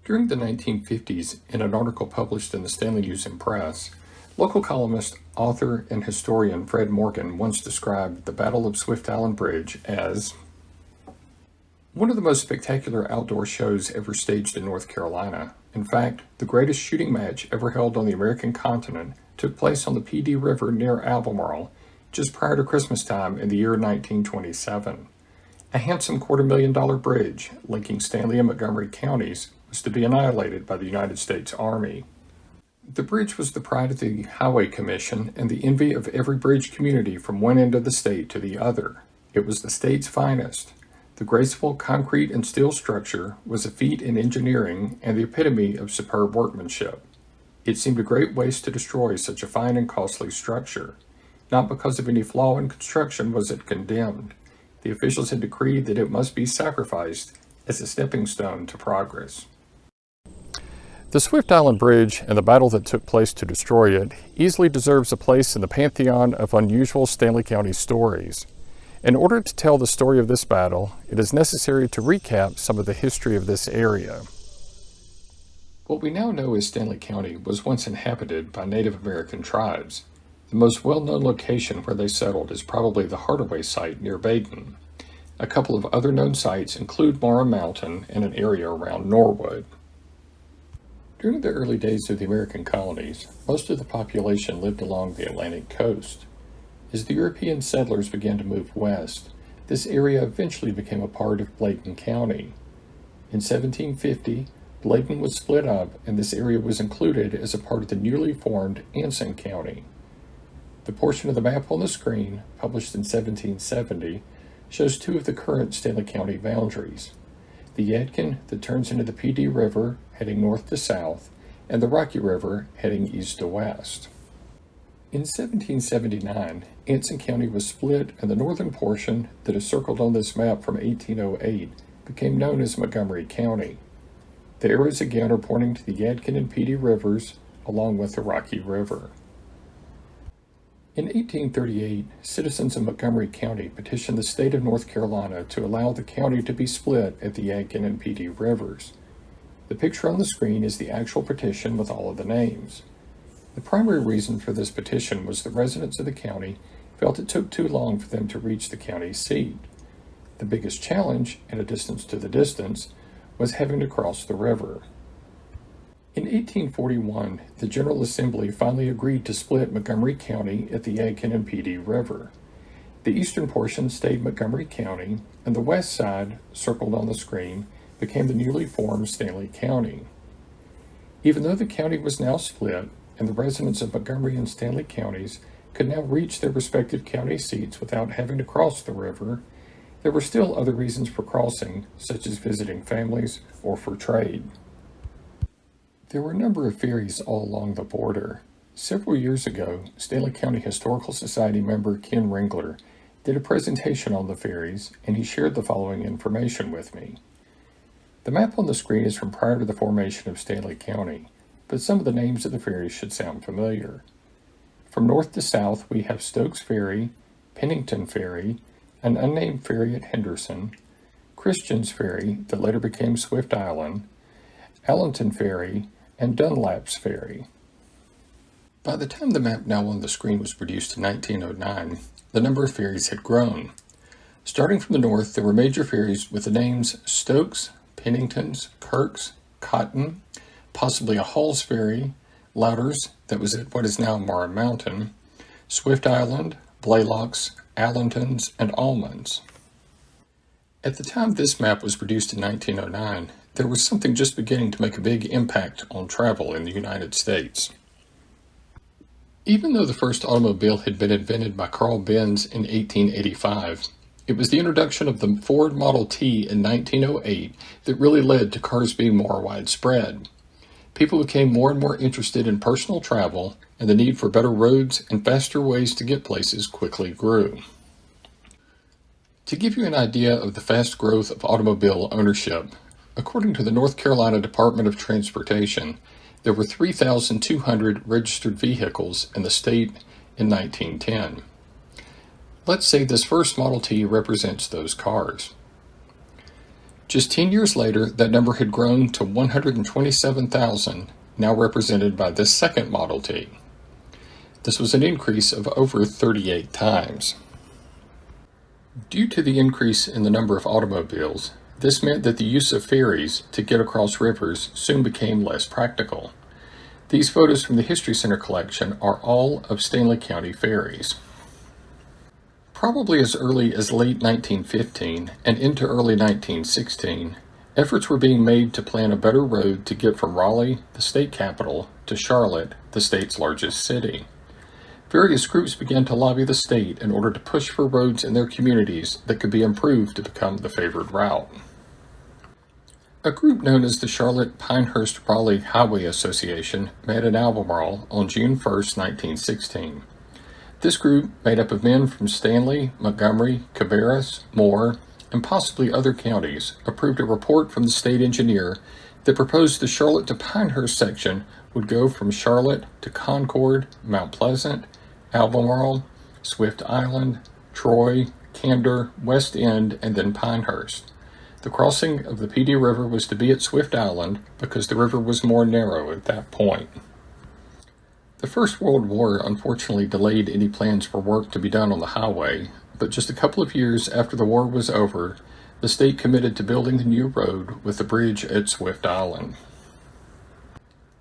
During the 1950s, in an article published in the Stanley News and Press, local columnist, author, and historian Fred Morgan once described the Battle of Swift Island Bridge as one of the most spectacular outdoor shows ever staged in North Carolina. In fact, the greatest shooting match ever held on the American continent took place on the PD River near Albemarle, just prior to Christmas time in the year 1927. A handsome $250,000 bridge linking Stanley and Montgomery counties was to be annihilated by the United States Army. The bridge was the pride of the Highway Commission and the envy of every bridge community from one end of the state to the other. It was the state's finest. The graceful concrete and steel structure was a feat in engineering and the epitome of superb workmanship. It seemed a great waste to destroy such a fine and costly structure. Not because of any flaw in construction was it condemned. The officials had decreed that it must be sacrificed as a stepping stone to progress. The Swift Island Bridge and the battle that took place to destroy it easily deserves a place in the pantheon of unusual Stanley County stories. In order to tell the story of this battle, it is necessary to recap some of the history of this area. What we now know as Stanley County was once inhabited by Native American tribes. The most well-known location where they settled is probably the Hardaway site near Baden. A couple of other known sites include Morra Mountain and an area around Norwood. During the early days of the American colonies, most of the population lived along the Atlantic coast. As the European settlers began to move west, this area eventually became a part of Bladen County. In 1750, Bladen was split up and this area was included as a part of the newly formed Anson County. The portion of the map on the screen, published in 1770, shows two of the current Stanley County boundaries: the Yadkin that turns into the PD River heading north to south, and the Rocky River heading east to west. In 1779, Anson County was split and the northern portion that is circled on this map from 1808 became known as Montgomery County. The arrows again are pointing to the Yadkin and PD Rivers along with the Rocky River. In 1838, citizens of Montgomery County petitioned the state of North Carolina to allow the county to be split at the Yadkin and PD Rivers. The picture on the screen is the actual petition with all of the names. The primary reason for this petition was the residents of the county felt it took too long for them to reach the county seat. The biggest challenge, in a distance to the distance, was having to cross the river. In 1841, the General Assembly finally agreed to split Montgomery County at the Yadkin and PD River. The eastern portion stayed Montgomery County, and the west side, circled on the screen, became the newly formed Stanley County. Even though the county was now split, and the residents of Montgomery and Stanley counties could now reach their respective county seats without having to cross the river, there were still other reasons for crossing, such as visiting families or for trade. There were a number of ferries all along the border. Several years ago, Stanley County Historical Society member Ken Ringler did a presentation on the ferries, and he shared the following information with me. The map on the screen is from prior to the formation of Stanley County, but some of the names of the ferries should sound familiar. From north to south, we have Stokes Ferry, Pennington Ferry, an unnamed ferry at Henderson, Christian's Ferry that later became Swift Island, Allenton Ferry, and Dunlap's Ferry. By the time the map now on the screen was produced in 1909, the number of ferries had grown. Starting from the north, there were major ferries with the names Stokes, Pennington's, Kirk's, Cotton, possibly a Hall's Ferry, Louder's, that was at what is now Morra Mountain, Swift Island, Blaylock's, Allenton's, and Almond's. At the time this map was produced in 1909, there was something just beginning to make a big impact on travel in the United States. Even though the first automobile had been invented by Carl Benz in 1885, it was the introduction of the Ford Model T in 1908 that really led to cars being more widespread. People became more and more interested in personal travel, and the need for better roads and faster ways to get places quickly grew. To give you an idea of the fast growth of automobile ownership, according to the North Carolina Department of Transportation, there were 3,200 registered vehicles in the state in 1910. Let's say this first Model T represents those cars. Just 10 years later, that number had grown to 127,000, now represented by this second Model T. This was an increase of over 38 times. Due to the increase in the number of automobiles, this meant that the use of ferries to get across rivers soon became less practical. These photos from the History Center collection are all of Stanley County ferries. Probably as early as late 1915 and into early 1916, efforts were being made to plan a better road to get from Raleigh, the state capital, to Charlotte, the state's largest city. Various groups began to lobby the state in order to push for roads in their communities that could be improved to become the favored route. A group known as the Charlotte-Pinehurst-Raleigh Highway Association met in Albemarle on June 1, 1916. This group, made up of men from Stanley, Montgomery, Cabarrus, Moore, and possibly other counties, approved a report from the state engineer that proposed the Charlotte to Pinehurst section would go from Charlotte to Concord, Mount Pleasant, Albemarle, Swift Island, Troy, Candor, West End, and then Pinehurst. The crossing of the Pee River was to be at Swift Island because the river was more narrow at that point. The First World War unfortunately delayed any plans for work to be done on the highway, but just a couple of years after the war was over, the state committed to building the new road with the bridge at Swift Island.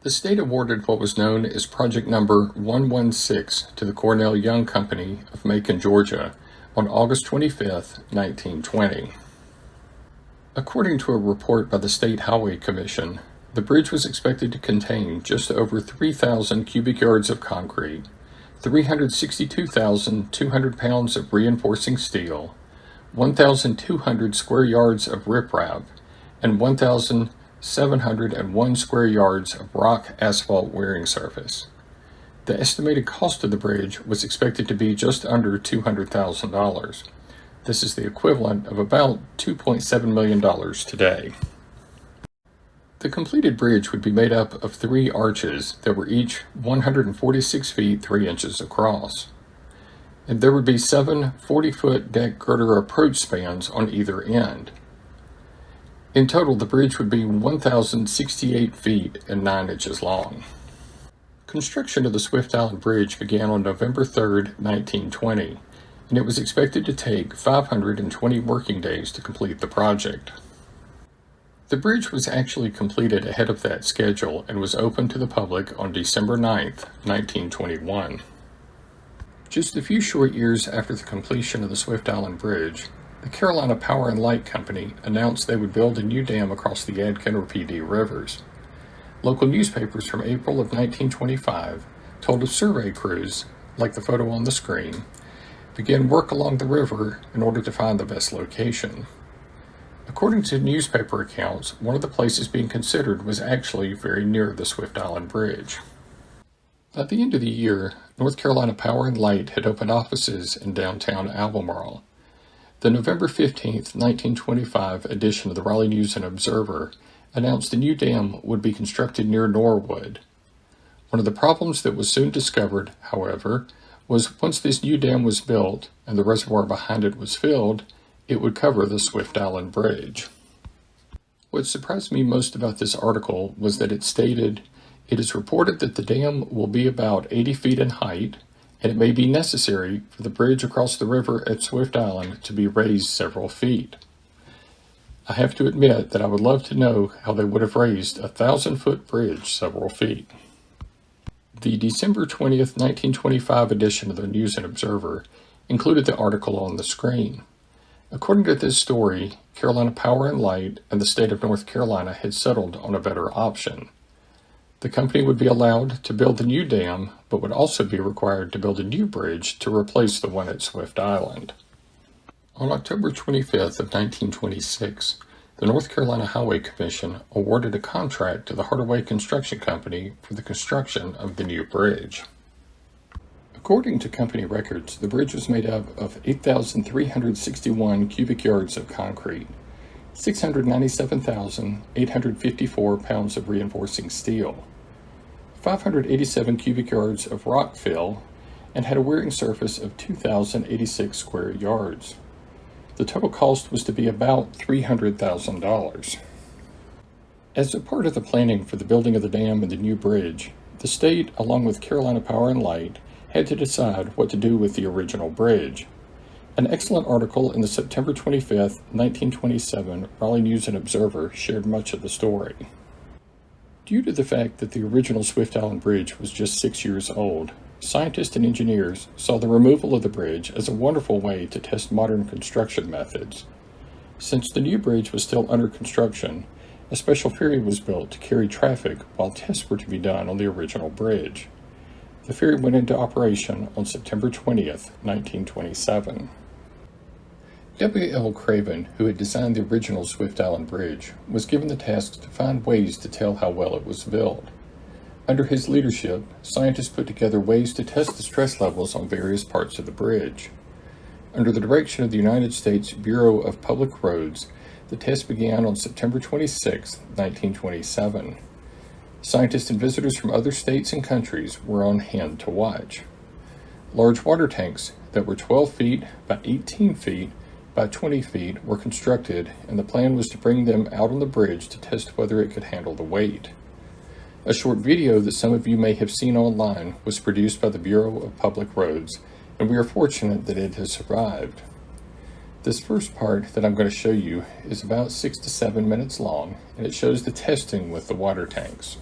The state awarded what was known as Project Number 116 to the Cornell Young Company of Macon, Georgia, on August 25, 1920. According to a report by the State Highway Commission, the bridge was expected to contain just over 3,000 cubic yards of concrete, 362,200 pounds of reinforcing steel, 1,200 square yards of riprap, and 1,701 square yards of rock asphalt wearing surface. The estimated cost of the bridge was expected to be just under $200,000. This is the equivalent of about $2.7 million today. The completed bridge would be made up of 3 arches that were each 146 feet 3 inches across. And there would be 7 40-foot deck girder approach spans on either end. In total, the bridge would be 1,068 feet and 9 inches long. Construction of the Swift Island Bridge began on November 3, 1920, and it was expected to take 520 working days to complete the project. The bridge was actually completed ahead of that schedule and was opened to the public on December 9, 1921. Just a few short years after the completion of the Swift Island Bridge, the Carolina Power and Light Company announced they would build a new dam across the Yadkin or Pee rivers. Local newspapers from April of 1925 told of survey crews, like the photo on the screen, began work along the river in order to find the best location. According to newspaper accounts, one of the places being considered was actually very near the Swift Island Bridge. By the end of the year, North Carolina Power and Light had opened offices in downtown Albemarle. The November 15, 1925 edition of the Raleigh News and Observer announced a new dam would be constructed near Norwood. One of the problems that was soon discovered, however, was once this new dam was built and the reservoir behind it was filled, it would cover the Swift Island Bridge. What surprised me most about this article was that it stated, "It is reported that the dam will be about 80 feet in height, and it may be necessary for the bridge across the river at Swift Island to be raised several feet." I have to admit that I would love to know how they would have raised a 1,000-foot bridge several feet. The December 20th, 1925 edition of the News and Observer included the article on the screen. According to this story, Carolina Power and Light and the state of North Carolina had settled on a better option. The company would be allowed to build the new dam, but would also be required to build a new bridge to replace the one at Swift Island. On October 25th of 1926, the North Carolina Highway Commission awarded a contract to the Hardaway Construction Company for the construction of the new bridge. According to company records, the bridge was made up of 8,361 cubic yards of concrete, 697,854 pounds of reinforcing steel, 587 cubic yards of rock fill, and had a wearing surface of 2,086 square yards. The total cost was to be about $300,000. As a part of the planning for the building of the dam and the new bridge, the state, along with Carolina Power and Light, had to decide what to do with the original bridge. An excellent article in the September 25, 1927 Raleigh News and Observer shared much of the story. Due to the fact that the original Swift Island Bridge was just 6 years old, scientists and engineers saw the removal of the bridge as a wonderful way to test modern construction methods. Since the new bridge was still under construction, a special ferry was built to carry traffic while tests were to be done on the original bridge. The ferry went into operation on September 20th, 1927. W. L. Craven, who had designed the original Swift Island Bridge, was given the task to find ways to tell how well it was built. Under his leadership, scientists put together ways to test the stress levels on various parts of the bridge. Under the direction of the United States Bureau of Public Roads, the test began on September 26, 1927. Scientists and visitors from other states and countries were on hand to watch. Large water tanks that were 12 feet by 18 feet by 20 feet were constructed, and the plan was to bring them out on the bridge to test whether it could handle the weight. A short video that some of you may have seen online was produced by the Bureau of Public Roads, and we are fortunate that it has survived. This first part that I'm going to show you is about 6 to 7 minutes long, and it shows the testing with the water tanks.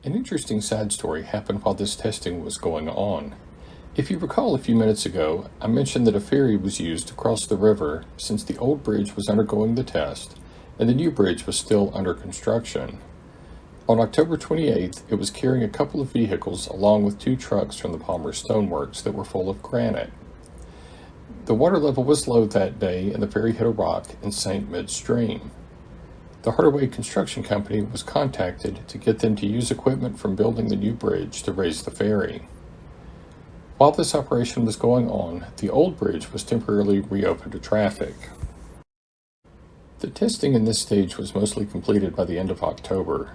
An interesting side story happened while this testing was going on. If you recall a few minutes ago, I mentioned that a ferry was used to cross the river since the old bridge was undergoing the test and the new bridge was still under construction. On October 28th, it was carrying a couple of vehicles along with 2 trucks from the Palmer Stoneworks that were full of granite. The water level was low that day and the ferry hit a rock and sank midstream. The Hardaway Construction Company was contacted to get them to use equipment from building the new bridge to raise the ferry. While this operation was going on, the old bridge was temporarily reopened to traffic. The testing in this stage was mostly completed by the end of October.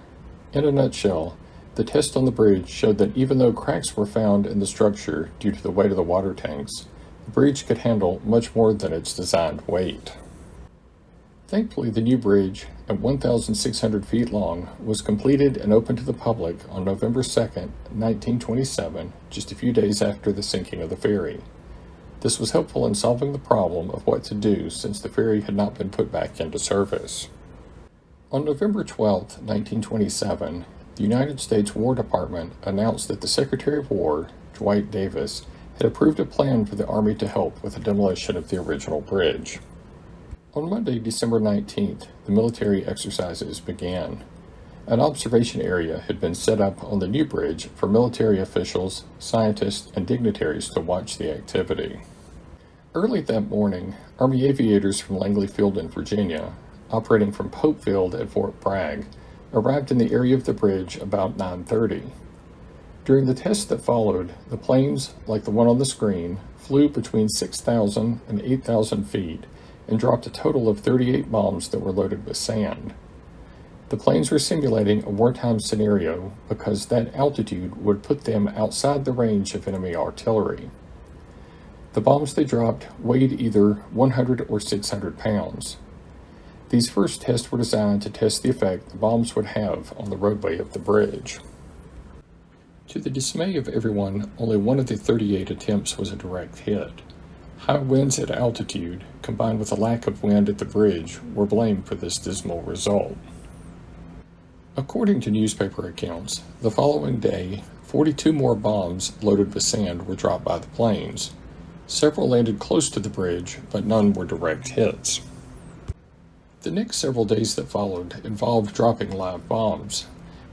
In a nutshell, the test on the bridge showed that even though cracks were found in the structure due to the weight of the water tanks, the bridge could handle much more than its designed weight. Thankfully, the new bridge, at 1,600 feet long, was completed and opened to the public on November 2, 1927, just a few days after the sinking of the ferry. This was helpful in solving the problem of what to do since the ferry had not been put back into service. On November 12, 1927, the United States War Department announced that the Secretary of War, Dwight Davis, had approved a plan for the Army to help with the demolition of the original bridge. On Monday, December 19th, the military exercises began. An observation area had been set up on the new bridge for military officials, scientists, and dignitaries to watch the activity. Early that morning, Army aviators from Langley Field in Virginia, operating from Pope Field at Fort Bragg, arrived in the area of the bridge about 9:30. During the tests that followed, the planes, like the one on the screen, flew between 6,000 and 8,000 feet and dropped a total of 38 bombs that were loaded with sand. The planes were simulating a wartime scenario because that altitude would put them outside the range of enemy artillery. The bombs they dropped weighed either 100 or 600 pounds. These first tests were designed to test the effect the bombs would have on the roadway of the bridge. To the dismay of everyone, only one of the 38 attempts was a direct hit. High winds at altitude, combined with a lack of wind at the bridge, were blamed for this dismal result. According to newspaper accounts, the following day, 42 more bombs loaded with sand were dropped by the planes. Several landed close to the bridge, but none were direct hits. The next several days that followed involved dropping live bombs.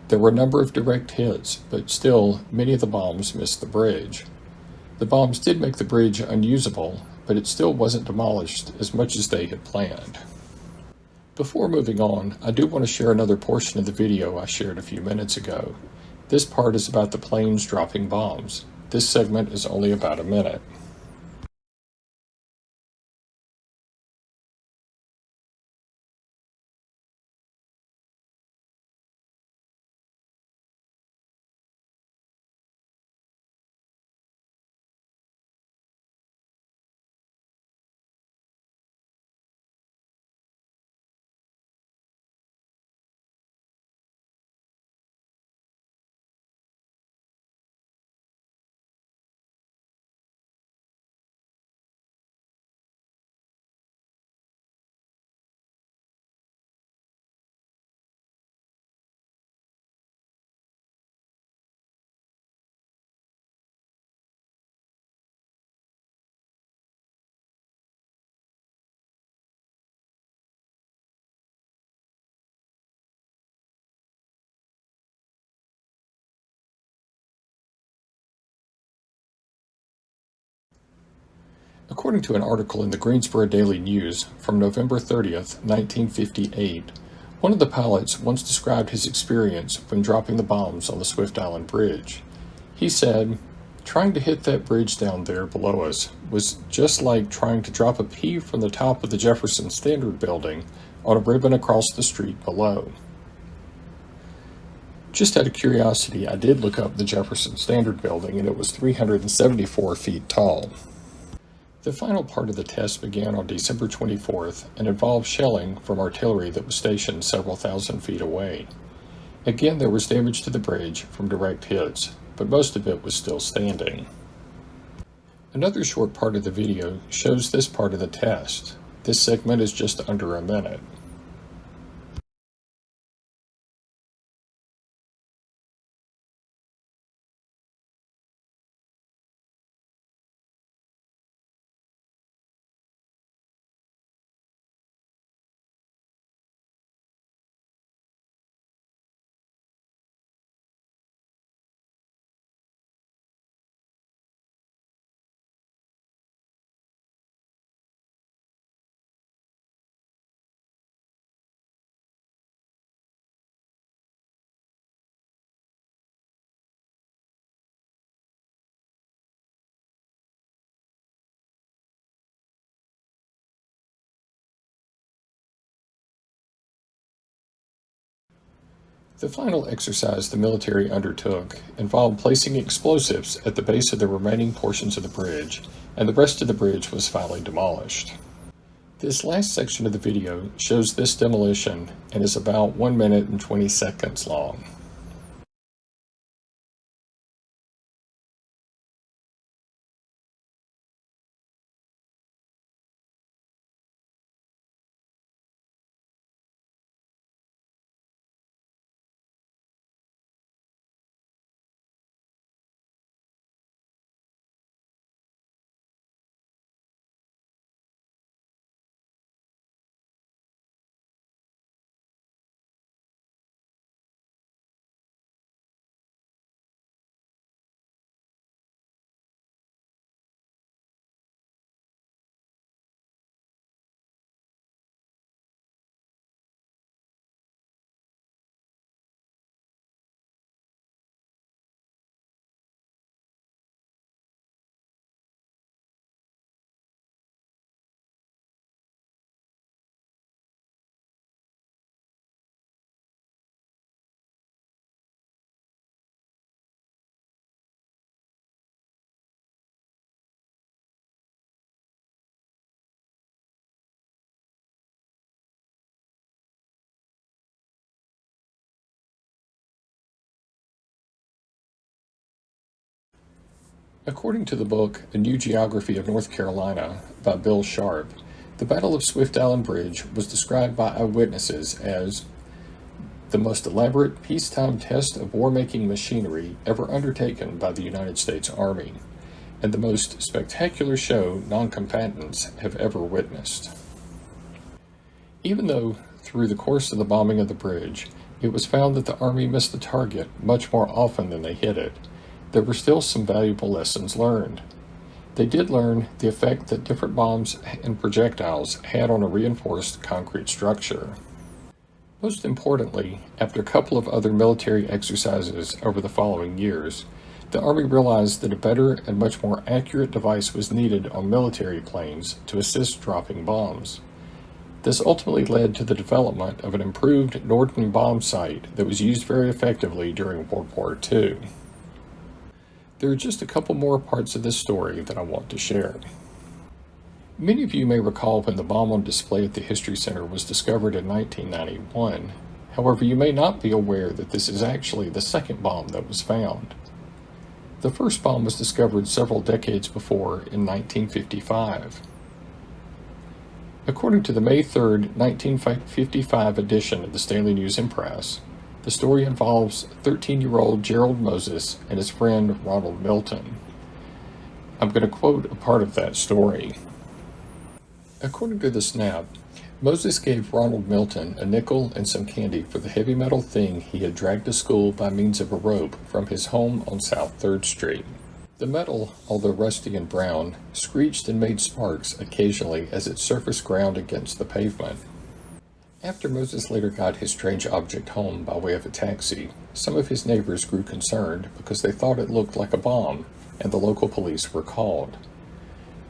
There were a number of direct hits, but still, many of the bombs missed the bridge. The bombs did make the bridge unusable, but it still wasn't demolished as much as they had planned. Before moving on, I do want to share another portion of the video I shared a few minutes ago. This part is about the planes dropping bombs. This segment is only about a minute. According to an article in the Greensboro Daily News from November 30th, 1958, one of the pilots once described his experience when dropping the bombs on the Swift Island Bridge. He said, "Trying to hit that bridge down there below us was just like trying to drop a pea from the top of the Jefferson Standard Building on a ribbon across the street below." Just out of curiosity, I did look up the Jefferson Standard Building, and it was 374 feet tall. The final part of the test began on December 24th and involved shelling from artillery that was stationed several thousand feet away. Again, there was damage to the bridge from direct hits, but most of it was still standing. Another short part of the video shows this part of the test. This segment is just under a minute. The final exercise the military undertook involved placing explosives at the base of the remaining portions of the bridge, and the rest of the bridge was finally demolished. This last section of the video shows this demolition and is about 1 minute and 20 seconds long. According to the book A New Geography of North Carolina by Bill Sharp, the Battle of Swift Island Bridge was described by eyewitnesses as the most elaborate peacetime test of war-making machinery ever undertaken by the United States Army, and the most spectacular show non-combatants have ever witnessed. Even though, through the course of the bombing of the bridge, it was found that the Army missed the target much more often than they hit it, there were still some valuable lessons learned. They did learn the effect that different bombs and projectiles had on a reinforced concrete structure. Most importantly, after a couple of other military exercises over the following years, the Army realized that a better and much more accurate device was needed on military planes to assist dropping bombs. This ultimately led to the development of an improved Norden bomb sight that was used very effectively during World War II. There are just a couple more parts of this story that I want to share. Many of you may recall when the bomb on display at the History Center was discovered in 1991. However, you may not be aware that this is actually the second bomb that was found. The first bomb was discovered several decades before in 1955. According to the May 3, 1955 edition of the Stanley News and Press, the story involves 13-year-old Gerald Moses and his friend Ronald Milton. I'm going to quote a part of that story. According to the Snap, Moses gave Ronald Milton a nickel and some candy for the heavy metal thing he had dragged to school by means of a rope from his home on South 3rd Street. The metal, although rusty and brown, screeched and made sparks occasionally as its surface ground against the pavement. After Moses later got his strange object home by way of a taxi, some of his neighbors grew concerned because they thought it looked like a bomb, and the local police were called.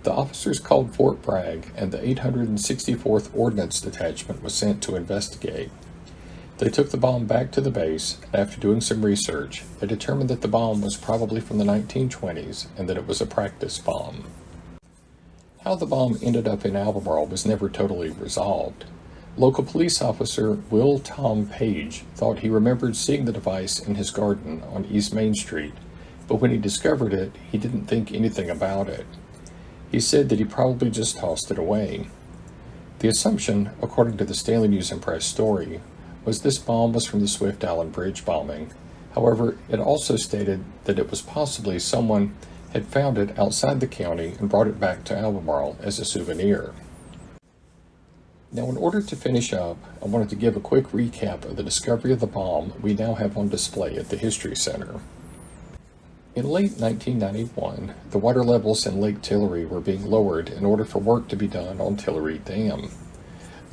The officers called Fort Bragg, and the 864th Ordnance Detachment was sent to investigate. They took the bomb back to the base, and after doing some research, they determined that the bomb was probably from the 1920s and that it was a practice bomb. How the bomb ended up in Albemarle was never totally resolved. Local police officer Will Tom Page thought he remembered seeing the device in his garden on East Main Street, but when he discovered it, he didn't think anything about it. He said that he probably just tossed it away. The assumption, according to the Stanley News and Press story, was this bomb was from the Swift Island Bridge bombing. However, it also stated that it was possibly someone had found it outside the county and brought it back to Albemarle as a souvenir. Now, in order to finish up, I wanted to give a quick recap of the discovery of the bomb we now have on display at the History Center. In late 1991, the water levels in Lake Tillery were being lowered in order for work to be done on Tillery Dam.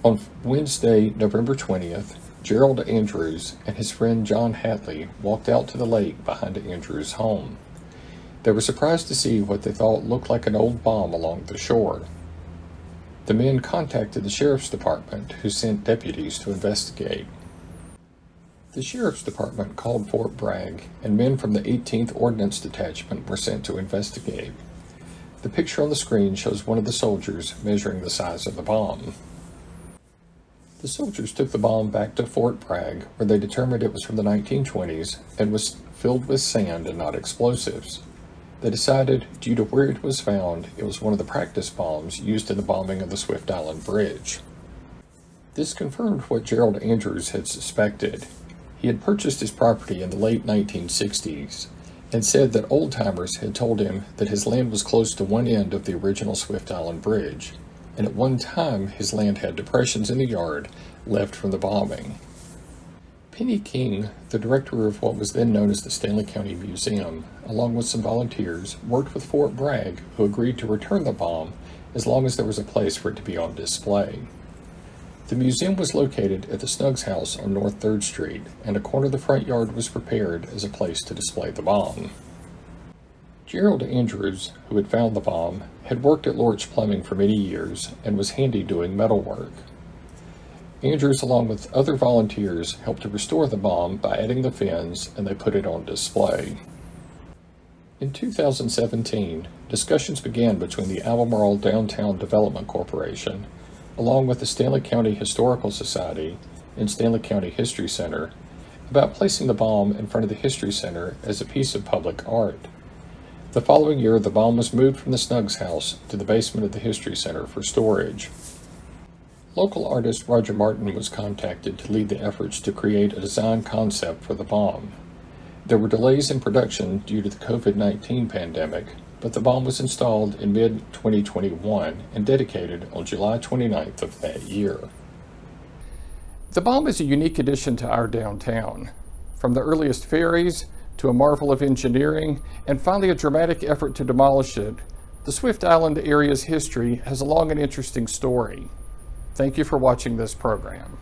On Wednesday, November 20th, Gerald Andrews and his friend John Hatley walked out to the lake behind Andrews' home. They were surprised to see what they thought looked like an old bomb along the shore. The men contacted the sheriff's department, who sent deputies to investigate. The Sheriff's Department called Fort Bragg, and men from the 18th Ordnance Detachment were sent to investigate. The picture on the screen shows one of the soldiers measuring the size of the bomb. The soldiers took the bomb back to Fort Bragg, where they determined it was from the 1920s and was filled with sand and not explosives. They decided, due to where it was found, it was one of the practice bombs used in the bombing of the Swift Island Bridge. This confirmed what Gerald Andrews had suspected. He had purchased his property in the late 1960s and said that old-timers had told him that his land was close to one end of the original Swift Island Bridge, and at one time his land had depressions in the yard left from the bombing. Penny King, the director of what was then known as the Stanley County Museum, along with some volunteers, worked with Fort Bragg, who agreed to return the bomb as long as there was a place for it to be on display. The museum was located at the Snuggs House on North 3rd Street, and a corner of the front yard was prepared as a place to display the bomb. Gerald Andrews, who had found the bomb, had worked at Lorch Plumbing for many years and was handy doing metalwork. Andrews, along with other volunteers, helped to restore the bomb by adding the fins, and they put it on display. In 2017, discussions began between the Albemarle Downtown Development Corporation, along with the Stanley County Historical Society and Stanley County History Center, about placing the bomb in front of the History Center as a piece of public art. The following year, the bomb was moved from the Snuggs House to the basement of the History Center for storage. Local artist Roger Martin was contacted to lead the efforts to create a design concept for the bomb. There were delays in production due to the COVID-19 pandemic, but the bomb was installed in mid-2021 and dedicated on July 29th of that year. The bomb is a unique addition to our downtown. From the earliest ferries to a marvel of engineering and finally a dramatic effort to demolish it, the Swift Island area's history has a long and interesting story. Thank you for watching this program.